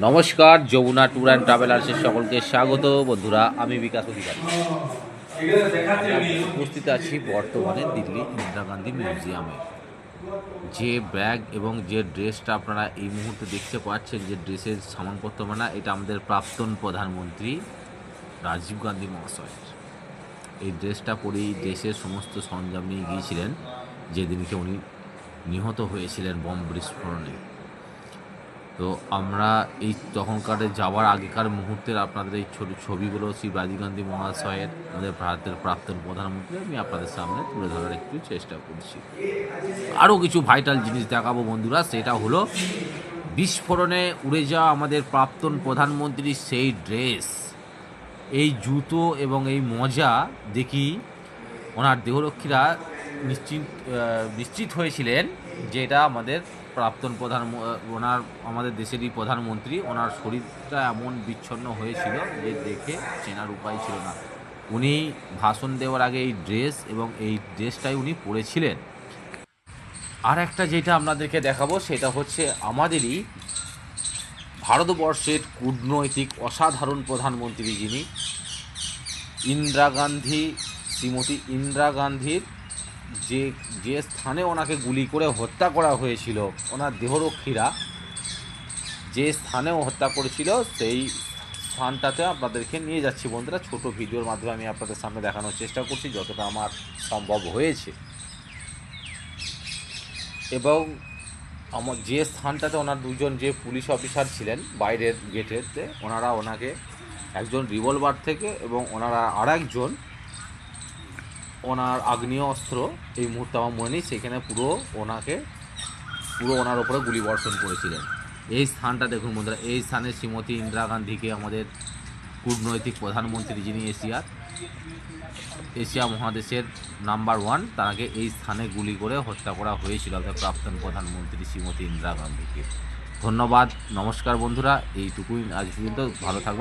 নমস্কার, Jamuna tour and ট্রাভেলার্সের সকলকে স্বাগত। বন্ধুরা, আমি বিকাশ অধিকারী উপস্থিত আছি বর্তমানে দিল্লি ইন্দিরা গান্ধী মিউজিয়ামে। যে ব্যাগ এবং যে ড্রেসটা আপনারা এই মুহূর্তে দেখতে পাচ্ছেন, যে ড্রেসের সামানপত্র মানা, এটা আমাদের প্রাক্তন প্রধানমন্ত্রী রাজীব গান্ধী মহাশয়ের। এই ড্রেসটা পরেই দেশের সমস্ত সরঞ্জাম নিয়ে গিয়েছিলেন যেদিনকে উনি নিহত হয়েছিলেন বম বিস্ফোরণে। তো আমরা এই তখনকার যাওয়ার আগেকার মুহূর্তের আপনাদের এই ছোট ছবিগুলো শ্রী রাজীব গান্ধী মহাশয়ের, আমাদের ভারতের প্রাক্তন প্রধানমন্ত্রী, আমি আপনাদের সামনে তুলে ধরার একটু চেষ্টা করছি। আরও কিছু ভাইটাল জিনিস দেখাবো বন্ধুরা, সেটা হলো বিস্ফোরণে উড়ে যাওয়া আমাদের প্রাক্তন প্রধানমন্ত্রীর সেই ড্রেস, এই জুতো এবং এই মোজা দেখি ওনার দেহরক্ষীরা নিশ্চিত হয়েছিলেন যে এটা আমাদের প্রাক্তন ওনার আমাদের দেশেরই প্রধানমন্ত্রী। ওনার শরীরটা এমন বিচ্ছন্ন হয়েছিল যে দেখে চেনার উপায় ছিল না। উনি ভাষণ দেওয়ার আগে এই ড্রেস এবং এই ড্রেসটাই উনি পরেছিলেন। আর একটা যেটা আপনাদেরকে দেখাবো সেটা হচ্ছে আমাদেরই ভারতবর্ষের কূটনৈতিক অসাধারণ প্রধানমন্ত্রী, যিনি ইন্দিরা গান্ধী, শ্রীমতী ইন্দিরা গান্ধীর যে যে স্থানে ওনাকে গুলি করে হত্যা করা হয়েছিল, ওনার দেহরক্ষীরা যে স্থানেও হত্যা করেছিল, সেই স্থানটাতে আপনাদেরকে নিয়ে যাচ্ছি বন্ধুরা। ছোট ভিডিওর মাধ্যমে আমি আপনাদের সামনে দেখানোর চেষ্টা করছি যতটা আমার সম্ভব হয়েছে। এবং আমার যে স্থানটাতে ওনার দুজন যে পুলিশ অফিসার ছিলেন বাইরের গেটেতে, ওনারা ওনাকে একজন রিভলভার থেকে এবং ওনারা আর একজন ওনার আগ্নেয় অস্ত্র, এই মুহূর্তে আমার মনে নেই, সেখানে পুরো ওনার ওপরে গুলি বর্ষণ করেছিলেন। এই স্থানটা দেখুন বন্ধুরা, এই স্থানে শ্রীমতী ইন্দিরা গান্ধীকে, আমাদের কূটনৈতিক প্রধানমন্ত্রী, যিনি এশিয়া মহাদেশের নাম্বার 1, তাকে এই স্থানে গুলি করে হত্যা করা হয়েছিল আমাদের প্রাক্তন প্রধানমন্ত্রী শ্রীমতী ইন্দিরা গান্ধীকে। ধন্যবাদ, নমস্কার বন্ধুরা, এইটুকুই আজ পর্যন্ত। ভালো থাকবেন।